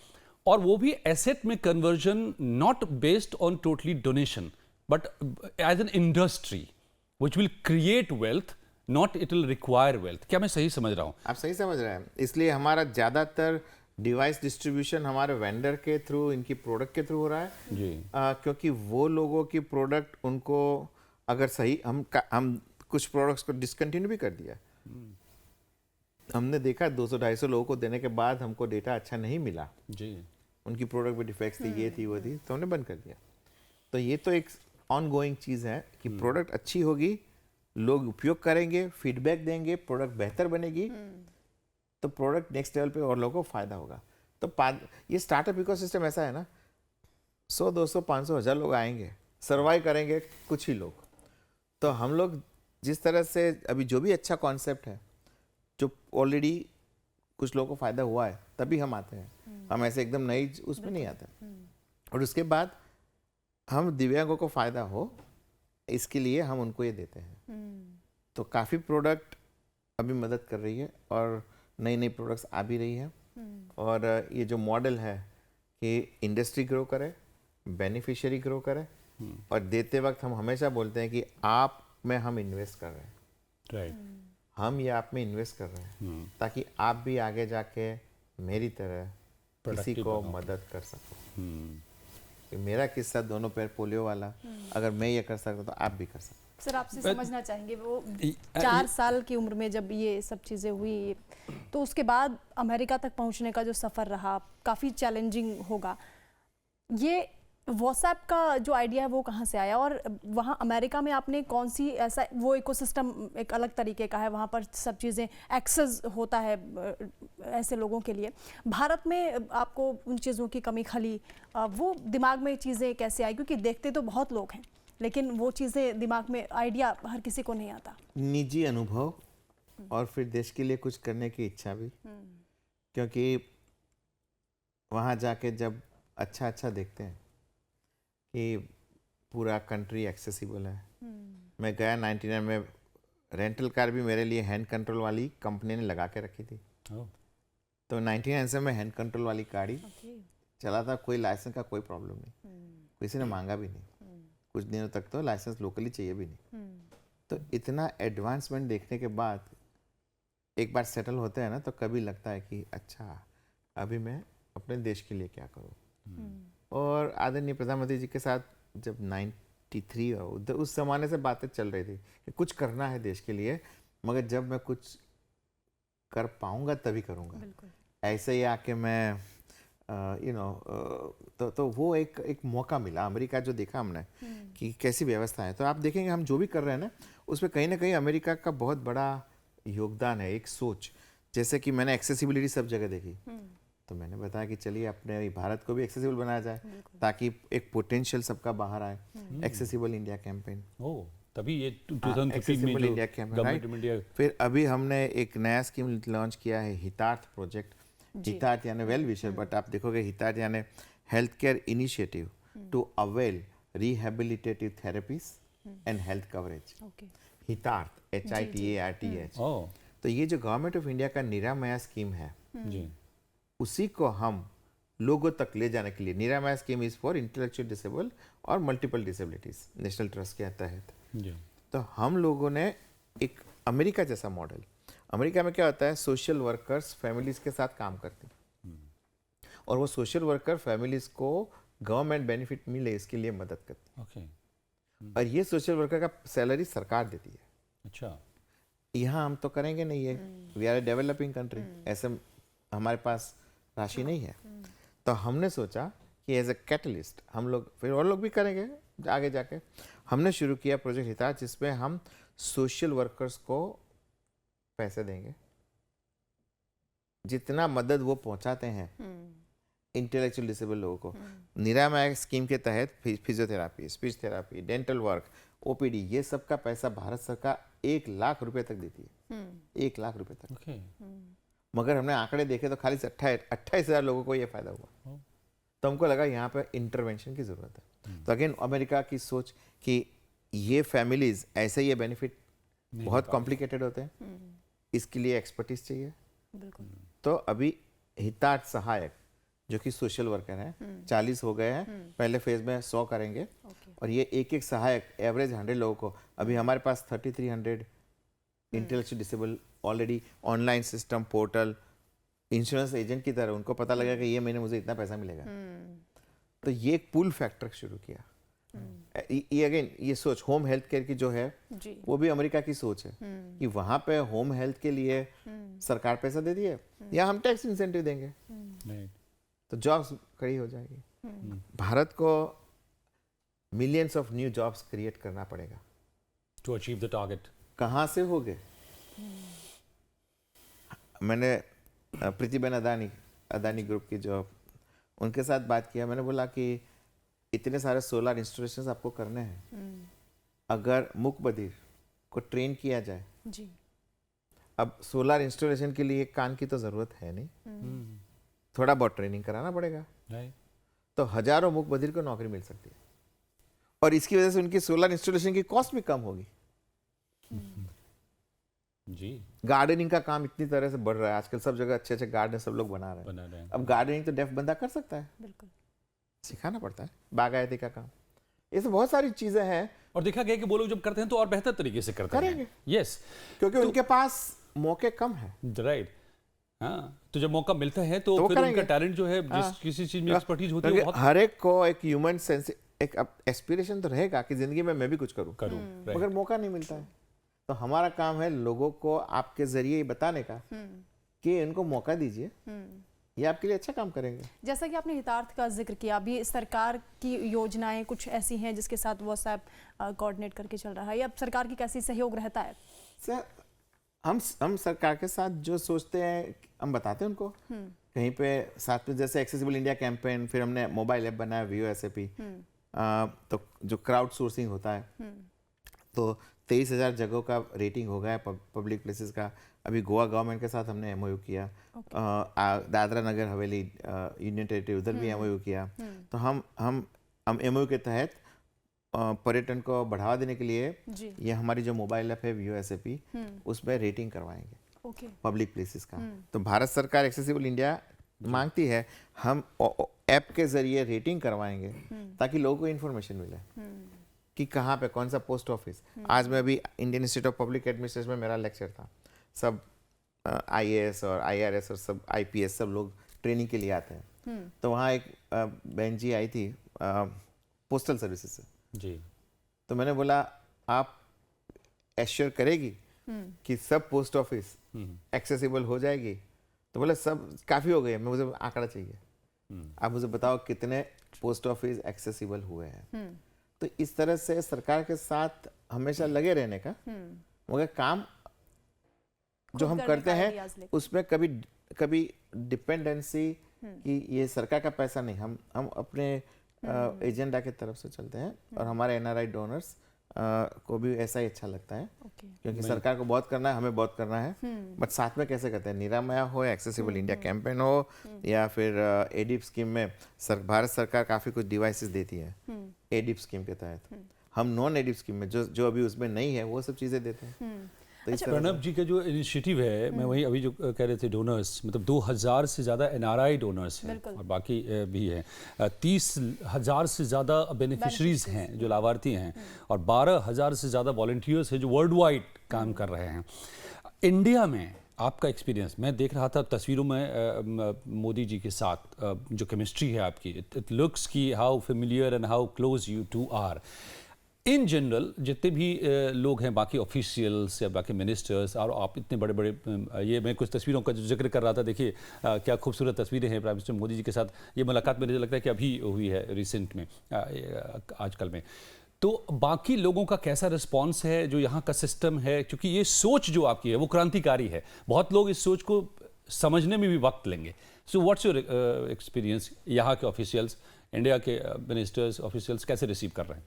और वो भी एसेट में conversion not based on totally donation, but as an industry which will create wealth, not it will require wealth. क्या मैं सही समझ रहा हूँ? आप सही समझ रहे हैं। इसलिए हमारा ज़्यादातर डिवाइस डिस्ट्रीब्यूशन हमारे वेंडर के थ्रू, इनकी प्रोडक्ट के थ्रू हो रहा है जी। क्योंकि वो लोगों की प्रोडक्ट उनको अगर सही, हम कुछ प्रोडक्ट्स को डिसकंटिन्यू भी कर दिया। हमने देखा 200-250 लोगों को देने के बाद हमको डेटा अच्छा नहीं मिला जी, उनकी प्रोडक्ट में डिफेक्ट्स थी, ये थी, वो थी, तो हमने बंद कर दिया। तो ये तो एक ऑन गोइंग चीज़ है कि प्रोडक्ट अच्छी होगी, लोग उपयोग करेंगे, फीडबैक देंगे, प्रोडक्ट बेहतर बनेगी, तो प्रोडक्ट नेक्स्ट लेवल पे और लोगों को फायदा होगा। तो ये स्टार्टअप इकोसिस्टम ऐसा है ना, 100, 200, 500, 1000 लोग आएंगे, सर्वाइव करेंगे कुछ ही लोग। तो हम लोग जिस तरह से अभी जो भी अच्छा कॉन्सेप्ट है, जो ऑलरेडी कुछ लोगों को फायदा हुआ है, तभी हम आते हैं। हम ऐसे एकदम नई उसमें नहीं आते। और उसके बाद हम दिव्यांगों को फायदा हो, इसके लिए हम उनको ये देते हैं। तो काफ़ी प्रोडक्ट अभी मदद कर रही है, और नई नई प्रोडक्ट्स आ भी रही हैं। और ये जो मॉडल है कि इंडस्ट्री ग्रो करे, बेनिफिशियरी ग्रो करें, और देते वक्त हम हमेशा बोलते हैं कि आप में हम इन्वेस्ट कर रहे हैं, राइट, हम ये आप में इन्वेस्ट कर रहे हैं, ताकि आप भी आगे जाके मेरी तरह किसी Productive को बनो। मदद कर सको। कि मेरा किस्सा दोनों पैर पोलियो वाला, अगर मैं ये कर सकता तो आप भी कर सकते। सर आपसे But- समझना चाहेंगे वो ये- 4 साल की उम्र में जब ये सब चीज़ें हुई, तो उसके बाद अमेरिका तक पहुंचने का जो सफ़र रहा काफ़ी चैलेंजिंग होगा। ये व्हाट्सएप का जो आइडिया है वो कहाँ से आया, और वहाँ अमेरिका में आपने कौन सी ऐसा, वो इकोसिस्टम एक अलग तरीके का है, वहाँ पर सब चीज़ें एक्सेस होता है ऐसे लोगों के लिए। भारत में आपको उन चीज़ों की कमी खली, वो दिमाग में चीज़ें कैसे आई, क्योंकि देखते तो बहुत लोग हैं लेकिन वो चीज़ें दिमाग में, आइडिया हर किसी को नहीं आता। निजी अनुभव और फिर देश के लिए कुछ करने की इच्छा भी, क्योंकि वहाँ जाके जब अच्छा अच्छा देखते हैं कि पूरा कंट्री एक्सेसिबल है। मैं गया 99 में, रेंटल कार भी मेरे लिए हैंड कंट्रोल वाली कंपनी ने लगा के रखी थी। तो 99 से मैं हैंड कंट्रोल वाली गाड़ी चला था, कोई लाइसेंस का कोई प्रॉब्लम नहीं, किसी ने मांगा भी नहीं, कुछ दिनों तक तो लाइसेंस लोकली चाहिए भी नहीं। तो इतना एडवांसमेंट देखने के बाद एक बार सेटल होते हैं ना, तो कभी लगता है कि अच्छा अभी मैं अपने देश के लिए क्या करूं। और आदरणीय प्रधानमंत्री जी के साथ जब 93 उस जमाने से बातें चल रही थी कि कुछ करना है देश के लिए, मगर जब मैं कुछ कर पाऊंगा तभी करूंगा। ऐसे ही आके मैं तो वो एक मौका मिला। अमेरिका जो देखा हमने कि कैसी व्यवस्था है, तो आप देखेंगे हम जो भी कर रहे हैं ना, उसमें कहीं ना कहीं अमेरिका का बहुत बड़ा योगदान है। एक सोच, जैसे कि मैंने एक्सेसिबिलिटी सब जगह देखी, तो मैंने बताया कि चलिए अपने भारत को भी एक्सेसिबल बनाया जाए, ताकि एक पोटेंशियल सबका बाहर आए। एक्सेसिबल इंडिया कैंपेन, तभी ये 2015 में एक्सेसिबल जो India campaign, government of India. फिर अभी हमने एक नया स्कीम लॉन्च किया है, हितार्थ प्रोजेक्ट। हितार्थ यानी वेल विशर, बट आप देखोगे हितार्थ यानी health care initiative to avail rehabilitative therapies and health coverage. Hitarth HITARTH। तो ये जो गवर्नमेंट ऑफ इंडिया का निरामया स्कीम है, जी, उसी को हम लोगों तक ले जाने के लिए, Niramaya scheme is for intellectual disable और मल्टीपल डिसेबिलिटीज नेशनल ट्रस्ट के तहत। जी, तो हम लोगों ने एक अमेरिका जैसा मॉडल, अमेरिका में क्या होता है, सोशल वर्कर्स फैमिलीज के साथ काम करते हैं, और वो सोशल वर्कर फैमिलीज को गवर्नमेंट बेनिफिट मिले इसके लिए मदद करते ओके, हैं, और ये सोशल वर्कर का सैलरी सरकार देती है। अच्छा, यहाँ हम तो करेंगे नहीं, ये we are a developing country, ऐसे हमारे पास राशि नहीं है। तो हमने सोचा कि एज ए कैटलिस्ट हम लोग, फिर और लोग भी करेंगे आगे जाके, हमने शुरू किया प्रोजेक्ट हितार्थ, जिसमें हम सोशल वर्कर्स को पैसे देंगे, जितना मदद वो पहुंचाते हैं इंटेलेक्चुअल डिसेबल लोगों को। निरामया स्कीम के तहत physiotherapy, speech therapy, dental work, OPD, ये सब का पैसा भारत सरकार 1 लाख रुपए तक देती है, 1 लाख रुपए तक। ओके, मगर हमने आंकड़े देखे तो खाली 28,000 लोगों को ये फायदा हुआ। तो हमको लगा यहाँ पे इंटरवेंशन की जरूरत है। तो अगेन अमेरिका की सोच कि ये फैमिलीज ऐसे ये बेनिफिट बहुत कॉम्प्लिकेटेड होते हैं, इसके लिए एक्सपर्टीज चाहिए। तो अभी हितार्थ सहायक जो कि सोशल वर्कर हैं 40 हो गए हैं, पहले फेज में 100 करेंगे, और ये एक सहायक एवरेज 100 लोगों को, अभी हमारे पास 3300 intellectual disable already online system, portal, insurance agent की तरह उनको पता लगा कि ये महीने मुझे इतना पैसा मिलेगा। तो ये एक पुल फैक्टर शुरू किया। ये अगेन ये सोच होम हेल्थ केयर की जो है वो भी अमेरिका की सोच है कि वहां पे होम हेल्थ के लिए सरकार पैसा दे दिए या हम टैक्स इंसेंटिव देंगे, तो जॉब्स खड़ी हो जाएगी। भारत को millions of new jobs create करना पड़ेगा टू अचीव द टारगेट। कहाँ से होगे? मैंने प्रीतिबेन अदानी ग्रुप की जो उनके साथ बात किया, मैंने बोला कि इतने सारे सोलर इंस्टॉलेशंस आपको करने हैं, अगर मूक बधिर को ट्रेन किया जाए जी। अब सोलर इंस्टॉलेशन के लिए कान की तो ज़रूरत है नहीं, थोड़ा बहुत ट्रेनिंग कराना पड़ेगा, तो हजारों मूक बधिर को नौकरी मिल सकती है, और इसकी वजह से उनकी सोलर इंस्टॉलेशन की कॉस्ट भी कम होगी। जी, गार्डनिंग का काम इतनी तरह से बढ़ रहा है आजकल, सब जगह अच्छे अच्छे गार्डन सब लोग बना रहे हैं। अब गार्डनिंग तो डेफ बंदा कर सकता है, बिल्कुल। सिखाना पड़ता है, बागायती का काम, ये सब बहुत सारी चीजें हैं। और देखा गया कि वो लोग जब करते हैं तो और बेहतर तरीके से करते करेंगे। हैं। यस, क्योंकि उनके पास मौके कम है। राइट। हाँ, तो जब मौका मिलता है तो वो फिर उनका करेंगे। टैलेंट जो है, हाँ। जिस किसी चीज में एक्सपर्टीज होती है, वो क्योंकि बहुत हर एक को एक ह्यूमन सेंस, एक एस्पिरेशन तो रहेगा कि जिंदगी में मैं भी कुछ करूं, करूं। मगर मौका नहीं मिलता है। तो हमारा काम है लोगों को आपके जरिए ही बताने का कि इनको मौका दीजिए, ये आपके लिए अच्छा काम करेंगे। जैसा कि आपने हितार्थ का जिक्र किया, अभी सरकार की योजनाएं कुछ ऐसी हैं जिसके साथ व्हाट्सएप कोऑर्डिनेट करके चल रहा है, या सरकार की कैसी सहयोग रहता है? सर, हम सरकार के साथ जो सोचते हैं हम बताते हैं उनको। कहीं पे साथ में जैसे एक्सेसिबल इंडिया कैंपेन, फिर हमने मोबाइल ऐप बनाया VOSAP, तो जो क्राउड सोर्सिंग होता है, तो 23,000 जगहों का रेटिंग हो गया है पब्लिक प्लेसेस का। अभी गोवा गवर्नमेंट के साथ हमने MOU किया, दादरा नगर हवेली यूनियन टेरिटरी, उधर भी MOU किया। तो हम MOU के तहत पर्यटन को बढ़ावा देने के लिए ये हमारी जो मोबाइल ऐप है VOSAP, उसमें रेटिंग करवाएंगे पब्लिक प्लेसेस का। तो भारत सरकार एक्सेसिबल इंडिया मांगती है, हम ऐप के जरिए रेटिंग करवाएंगे ताकि लोगों को इन्फॉर्मेशन मिले कि कहाँ पे कौन सा पोस्ट ऑफिस। आज मैं अभी Indian institute of public administration में मेरा लेक्चर था, सब IAS और IRS और सब IPS सब लोग ट्रेनिंग के लिए आते हैं। तो वहाँ एक बहन जी आई थी पोस्टल सर्विसेज से जी। तो मैंने बोला आप एश्योर करेगी कि सब पोस्ट ऑफिस एक्सेसिबल हो जाएगी? तो बोला सब काफ़ी हो गए, मुझे आंकड़ा चाहिए, आप मुझे बताओ कितने पोस्ट ऑफिस एक्सेसिबल हुए हैं। तो इस तरह से सरकार के साथ हमेशा लगे रहने का, मगर काम जो हम करते हैं उसमें कभी डिपेंडेंसी कि ये सरकार का पैसा नहीं, हम अपने एजेंडा के तरफ से चलते हैं। और हमारे NRI डोनर्स को भी ऐसा ही अच्छा लगता है, क्योंकि सरकार को बहुत करना है, हमें बहुत करना है, बट साथ में कैसे करते हैं, निरामया हो, एक्सेसिबल इंडिया कैंपेन हो, या फिर ADIP स्कीम में भारत सरकार काफ़ी कुछ डिवाइसेस देती है ADIP स्कीम के तहत। हम नॉन ADIP स्कीम में जो अभी उसमें नहीं है वो सब चीज़ें देते हैं। तो इस तरह प्रणब जी का जो इनिशिएटिव है, मैं वही अभी जो कह रहे थे, डोनर्स मतलब 2,000 से ज़्यादा NRI डोनर्स हैं और बाकी भी हैं, 30,000 से ज़्यादा बेनिफिशरीज हैं जो लाभार्थी हैं, और 12,000 से ज़्यादा वॉलंटियर्स हैं जो वर्ल्ड वाइड काम कर रहे हैं। इंडिया में आपका एक्सपीरियंस, मैं देख रहा था तस्वीरों में मोदी जी के साथ जो केमिस्ट्री है आपकी, इट लुक्स की how familiar and how close you two are. In general जितने भी लोग हैं, बाकी ऑफिशियल्स या बाकी मिनिस्टर्स, और आप इतने बड़े बड़े, ये मैं कुछ तस्वीरों का जो जिक्र कर रहा था, देखिए क्या खूबसूरत तस्वीरें हैं प्राइम मिनिस्टर मोदी जी के साथ। ये मुलाकात मुझे लगता है कि अभी हुई है रिसेंट में, आजकल में। तो बाकी लोगों का कैसा रिस्पॉन्स है, जो यहाँ का सिस्टम है, क्योंकि ये सोच जो आपकी है वो क्रांतिकारी है, बहुत लोग इस सोच को समझने में भी वक्त लेंगे। सो व्हाट्स योर एक्सपीरियंस, यहाँ के ऑफिशियल्स, इंडिया के मिनिस्टर्स, ऑफिशियल्स कैसे रिसीव कर रहे हैं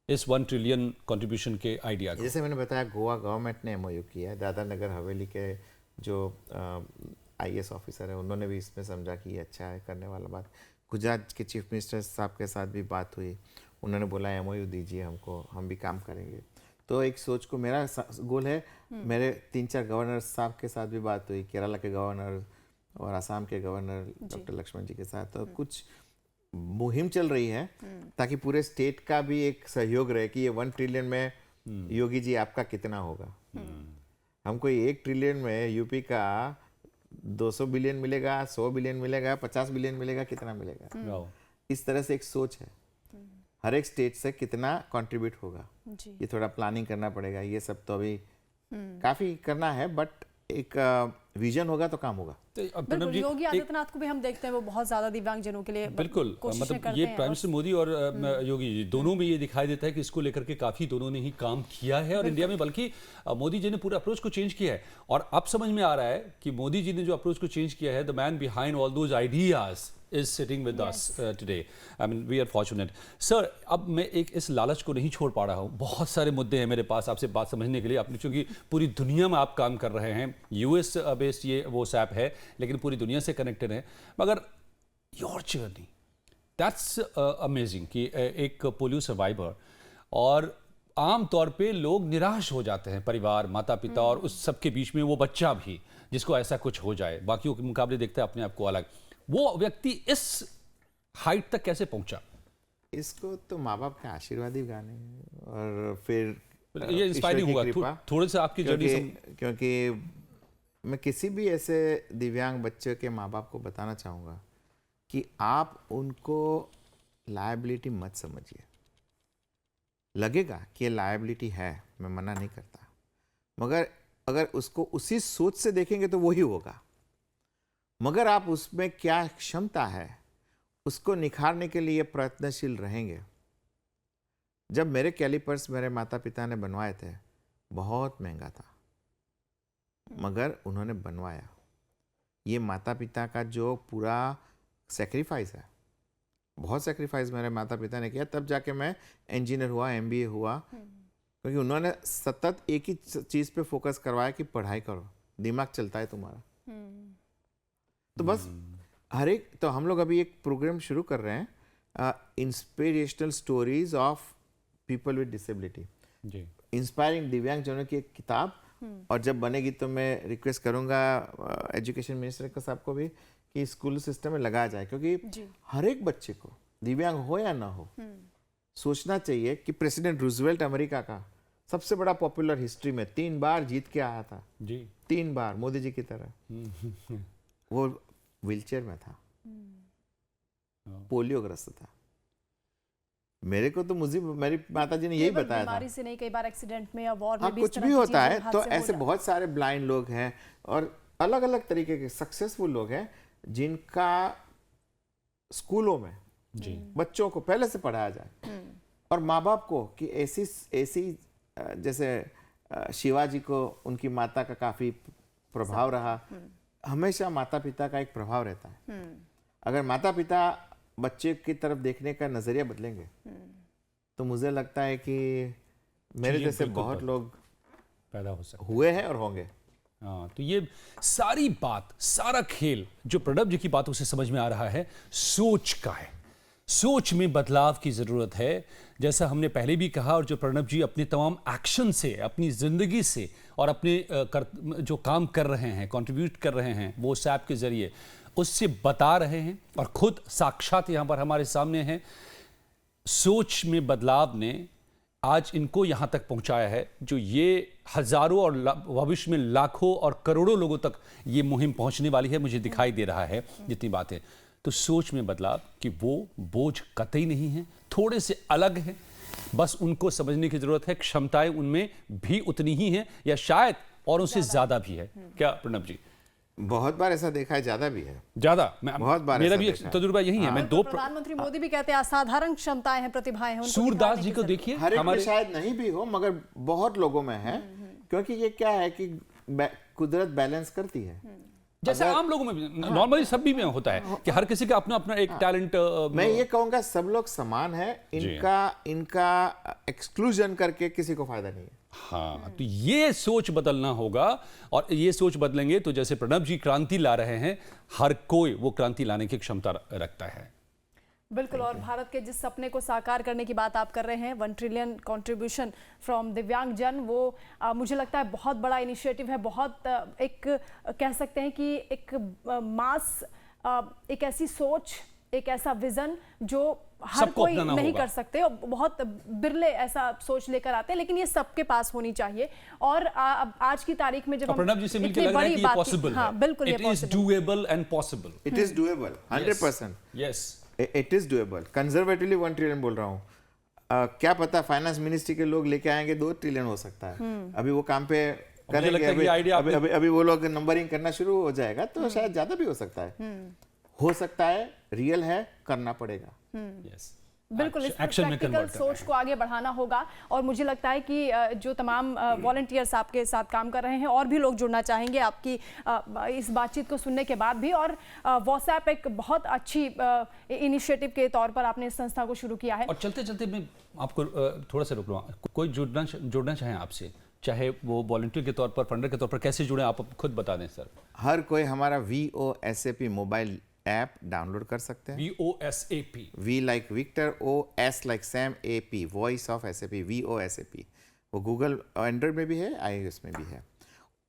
इस 1 ट्रिलियन कंट्रीब्यूशन के आइडिया को? जैसे मैंने बताया, गोवा गवर्नमेंट ने MOU किया है, दादरा नगर हवेली के जो IAS ऑफिसर है उन्होंने भी इसमें समझा कि ये अच्छा है, करने वाला बात। गुजरात के चीफ मिनिस्टर साहब के साथ भी बात हुई, उन्होंने बोला MOU दीजिए हमको, हम भी काम करेंगे। तो एक सोच को, मेरा गोल है, मेरे 3-4 गवर्नर साहब के साथ भी बात हुई, केरला के गवर्नर और आसाम के गवर्नर डॉक्टर लक्ष्मण जी के साथ। तो कुछ मुहिम चल रही है ताकि पूरे स्टेट का भी एक सहयोग रहे कि ये 1 ट्रिलियन में योगी जी आपका कितना होगा। हमको 1 ट्रिलियन में यूपी का 200 बिलियन मिलेगा, 100 बिलियन मिलेगा, 50 बिलियन मिलेगा, कितना मिलेगा? इस तरह से एक सोच है, हर एक स्टेट से कितना कंट्रीब्यूट होगा, ये थोड़ा प्लानिंग करना पड़ेगा। ये सब तो अभी काफी करना है, बट एक विजन होगा तो काम होगा। तो बिल्कुल, योगी आदित्यनाथ को भी हम देखते हैं, वो बहुत ज्यादा दिव्यांगजनों के लिए बिल्कुल, मतलब ये प्राइम मिनिस्टर मोदी और योगी जी दोनों में ये दिखाई देता है कि इसको लेकर के काफी दोनों ने ही काम किया है। और इंडिया में बल्कि मोदी जी ने पूरे अप्रोच को चेंज किया है, और अब समझ में आ रहा है कि मोदी जी ने जो अप्रोच को चेंज किया है, the man behind all those ideas is sitting with us today. I mean, we are fortunate. Sir, अब मैं एक इस लालच को नहीं छोड़ पा रहा हूँ, बहुत सारे मुद्दे हैं मेरे पास आपसे बात समझने के लिए। आपने चूंकि पूरी दुनिया में आप काम कर रहे हैं, US बेस्ड ये वो SAP है, लेकिन पूरी दुनिया से कनेक्टेड है। मगर योर जर्नी, दैट्स अमेजिंग कि एक पोलियो सर्वाइवर, और आम तौर पे लोग निराश हो जाते हैं, परिवार, माता पिता, और उस सब के बीच में वो बच्चा भी जिसको ऐसा कुछ हो जाए, बाकियों के मुकाबले देखता है अपने आप को अलग। वो व्यक्ति इस हाइट तक कैसे पहुंचा? इसको तो माँ बाप के आशीर्वाद ही गाने हैं, और फिर ये इंस्पायरिंग हुआ थोड़े से आपकी जर्नी से। क्योंकि मैं किसी भी ऐसे दिव्यांग बच्चे के माँ बाप को बताना चाहूँगा कि आप उनको लायबिलिटी मत समझिए। लगेगा कि ये लायबिलिटी है, मैं मना नहीं करता, मगर अगर उसको उसी सोच से देखेंगे तो वही होगा। मगर आप उसमें क्या क्षमता है उसको निखारने के लिए प्रयत्नशील रहेंगे। जब मेरे कैलिपर्स मेरे माता पिता ने बनवाए थे, बहुत महंगा था, मगर उन्होंने बनवाया। ये माता पिता का जो पूरा सेक्रीफाइस है, बहुत सेक्रीफाइस मेरे माता पिता ने किया, तब जाके मैं इंजीनियर हुआ, MBA हुआ, क्योंकि उन्होंने सतत एक ही चीज़ पे फोकस करवाया कि पढ़ाई करो, दिमाग चलता है तुम्हारा। तो बस हर एक, तो हम लोग अभी एक प्रोग्राम शुरू कर रहे हैं, inspirational stories of people with disability, inspiring दिव्यांग जनों की एक किताब। और जब बनेगी तो मैं रिक्वेस्ट करूंगा एजुकेशन मिनिस्टर को साहब को भी कि स्कूल सिस्टम में लगाया जाए, क्योंकि हर एक बच्चे को दिव्यांग हो या ना हो सोचना चाहिए कि प्रेसिडेंट रूजवेल्ट अमेरिका का सबसे बड़ा पॉपुलर हिस्ट्री में 3 बार जीत के आया था जी, 3 बार, मोदी जी की तरह। वो व्हीलचेयर में था, पोलियोग्रस्त था। मेरे को तो मेरी माता जी ने यही बताया था, बीमारी से नहीं, कई बार एक्सीडेंट में या वॉर में भी कुछ भी होता है। तो ऐसे बहुत सारे ब्लाइंड लोग हैं और अलग अलग तरीके के सक्सेसफुल लोग हैं जिनका स्कूलों में जी बच्चों को पहले से पढ़ाया जाए, और माँ बाप को कि ऐसी जैसे शिवाजी को उनकी माता का काफी प्रभाव रहा। हमेशा माता पिता का एक प्रभाव रहता है। अगर माता पिता बच्चे की तरफ देखने का नजरिया बदलेंगे तो मुझे लगता है कि मेरे जैसे बहुत लोग पैदा हो सकते हुए हैं और होंगे। हाँ, तो ये सारी बात, सारा खेल जो प्रणब जी की बातों से समझ में आ रहा है, सोच का है। सोच में बदलाव की ज़रूरत है, जैसा हमने पहले भी कहा, और जो प्रणब जी अपने तमाम एक्शन से, अपनी ज़िंदगी से और अपने जो काम कर रहे हैं, कंट्रीब्यूट कर रहे हैं, वो सैप के ज़रिए उससे बता रहे हैं, और खुद साक्षात यहाँ पर हमारे सामने हैं। सोच में बदलाव ने आज इनको यहाँ तक पहुँचाया है, जो ये हज़ारों और भविष्य में लाखों और करोड़ों लोगों तक ये मुहिम पहुँचने वाली है, मुझे दिखाई दे रहा है जितनी बातें। तो सोच में बदलाव कि वो बोझ कतई नहीं है, थोड़े से अलग है, बस उनको समझने की ज़रूरत है। क्षमताएं उनमें भी उतनी ही हैं या शायद और उससे ज़्यादा भी है। क्या प्रणब जी? बहुत बार ऐसा देखा है, ज्यादा भी है, ज्यादा। बहुत बार मेरा भी तजुर्बा यही है। मैं दो प्रधानमंत्री मोदी भी कहते हैं असाधारण क्षमताएं हैं, प्रतिभाएं हैं। सूरदास जी को देखिए, हर एक में शायद नहीं भी हो मगर बहुत लोगों में है, क्योंकि ये क्या है कि कुदरत बैलेंस करती है। जैसे आम लोगों में भी नॉर्मली सभी में होता है कि हर किसी का अपना अपना एक टैलेंट। मैं ये कहूंगा सब लोग समान है, इनका एक्सक्लूजन करके किसी को फायदा नहीं है। हाँ, तो ये सोच बदलना होगा, और ये सोच बदलेंगे तो जैसे प्रणब जी क्रांति ला रहे हैं, हर कोई वो क्रांति लाने की क्षमता रखता है। बिल्कुल। और भारत के जिस सपने को साकार करने की बात आप कर रहे हैं, 1 ट्रिलियन कंट्रीब्यूशन फ्रॉम दिव्यांग जन, वो मुझे लगता है बहुत बड़ा इनिशिएटिव है। बहुत एक कह सकते हैं कि एक मास, एक ऐसी सोच, एक ऐसा विजन जो हर कोई नहीं कर सकते, और बहुत बिरले ऐसा सोच लेकर आते हैं, लेकिन ये सबके पास होनी चाहिए। और आज की तारीख में जब प्रणब जी से मिलकर लग रहा है कि ये पॉसिबल है। हाँ, बिल्कुल, it is doable and possible. It is doable 100%। Yes, it is doable. Conservatively 1 trillion बोल रहा हूँ, क्या पता फाइनेंस मिनिस्ट्री के लोग लेके आएंगे 2 ट्रिलियन हो सकता है। अभी वो काम पे करेंगे, अभी वो लोग नंबरिंग करना शुरू हो जाएगा तो शायद ज्यादा भी हो सकता है। हो सकता है, रियल है, करना पड़ेगा। बिल्कुल, इस प्रैक्टिकल सोच को आगे बढ़ाना होगा। और मुझे लगता है कि जो तमाम वॉलंटियर्स आपके साथ काम कर रहे हैं, और भी लोग जुड़ना चाहेंगे आपकी इस बातचीत को सुनने के बाद भी। और व्हाट्सएप एक बहुत अच्छी इनिशिएटिव के तौर पर आपने इस संस्था को शुरू किया है। और चलते चलते मैं आपको थोड़ा सा रोक लूँ, कोई जुड़ना चाहें आपसे, चाहे वो वॉलंटियर के तौर पर, फंडर के तौर पर, कैसे जुड़े आप खुद बता दें सर। हर कोई हमारा VOSAP मोबाइल ऐप डाउनलोड कर सकते हैं। VOSAP, V like Victor, OS like Sam, AP, voice of SAP, VOSAP। वो गूगल एंड्रॉइड में भी है, iOS में भी है।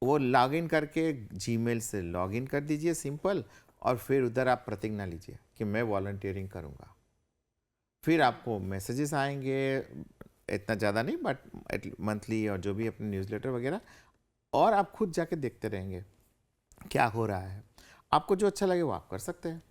वो लॉगिन करके Gmail से लॉगिन कर दीजिए, सिंपल, और फिर उधर आप प्रतिज्ञा लीजिए कि मैं वॉलंटियरिंग करूँगा। फिर आपको मैसेजेस आएंगे, इतना ज़्यादा नहीं बट मंथली, और जो भी अपने न्यूज़लेटर वगैरह, और आप खुद जाके देखते रहेंगे क्या हो रहा है। आपको जो अच्छा लगे वो आप कर सकते हैं।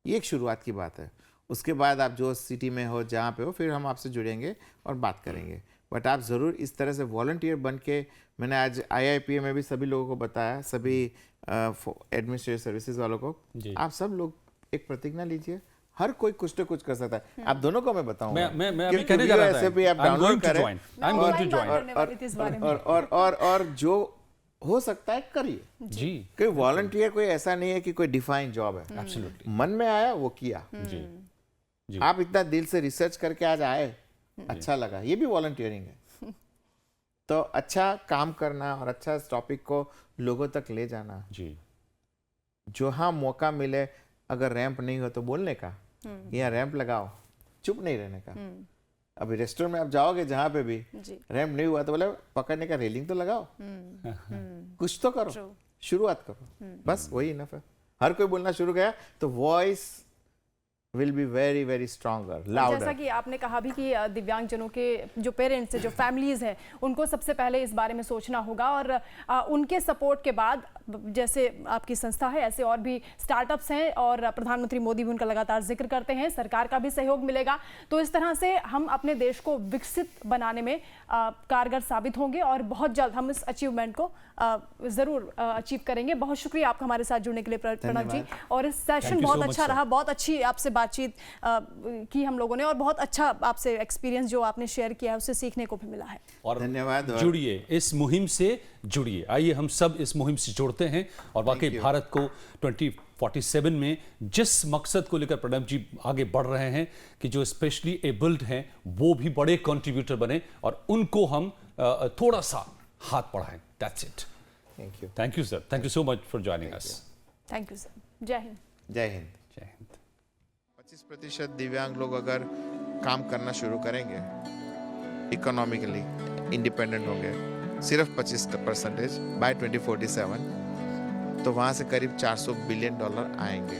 ये एक शुरुआत की बात है। उसके बाद आप जो सिटी में हो, जहाँ पे हो, फिर हम आपसे जुड़ेंगे और बात करेंगे। बट आप ज़रूर इस तरह से वॉलंटियर बन के, मैंने आज IIPA में भी सभी लोगों को बताया, सभी एडमिनिस्ट्रेटिव सर्विसेज वालों को, आप सब लोग एक प्रतिज्ञा लीजिए। हर कोई कुछ तो कुछ कर सकता है। आप दोनों को मैं बताऊंगा, मैं अभी कहने जा रहा था, SAP आप डाउनलोड करें और जो हो सकता है करिए जी। कोई वॉलंटियर कोई ऐसा नहीं है कि कोई डिफाइंड जॉब है। एब्सोल्युटली। मन में आया वो किया। जी आप इतना दिल से रिसर्च करके आज आए, अच्छा लगा, ये भी वॉलंटियरिंग है। तो अच्छा काम करना और अच्छा टॉपिक को लोगों तक ले जाना जी। जो हाँ मौका मिले, अगर रैंप नहीं हो तो बोलने का, या रैंप लगाओ, चुप नहीं रहने का। अभी रेस्टोरेंट में आप जाओगे जहाँ पे भी रैंप नहीं हुआ तो बोले पकड़ने का रेलिंग तो लगाओ, कुछ तो करो, शुरुआत करो, बस वही इनफ है। हर कोई बोलना शुरू किया तो voice will be very very stronger, louder. जैसा कि आपने कहा भी कि दिव्यांगजनों के जो पेरेंट्स हैं, जो फैमिलीज हैं, उनको सबसे पहले इस बारे में सोचना होगा, और उनके सपोर्ट के बाद, जैसे आपकी संस्था है, ऐसे और भी स्टार्टअप्स हैं, और प्रधानमंत्री मोदी भी उनका लगातार जिक्र करते हैं, सरकार का भी सहयोग मिलेगा। तो इस तरह से हम अपने देश को विकसित बनाने में कारगर साबित होंगे, और बहुत जल्द हम इस अचीवमेंट को ज़रूर अचीव करेंगे। बहुत शुक्रिया आपका हमारे साथ जुड़ने के लिए प्रणब जी, और इस सेशन बहुत अच्छा रहा, बहुत अच्छी आपसे बातचीत की हम लोगों ने, और बहुत अच्छा आपसे एक्सपीरियंस जो आपने शेयर किया है उससे सीखने को भी मिला है। और धन्यवाद। जुड़िए, इस मुहिम से जुड़िए, आइए हम सब इस मुहिम से जुड़ते हैं, और वाकई भारत को 2047 में जिस मकसद को लेकर प्रणब जी आगे बढ़ रहे हैं कि जो स्पेशली एबल्ड हैं वो भी बड़े कंट्रीब्यूटर बने, और उनको हम थोड़ा सा हाथ बढ़ाएं। That's it. Thank you. Thank you sir, thank you so much for joining us. Thank you sir. जय हिंद। जय हिंद। जय हिंद। 25% दिव्यांग लोग अगर काम करना शुरू करेंगे, इकोनॉमिकली इंडिपेंडेंट होंगे, सिर्फ 25% बाय 2047, तो वहाँ से करीब $400 बिलियन आएंगे।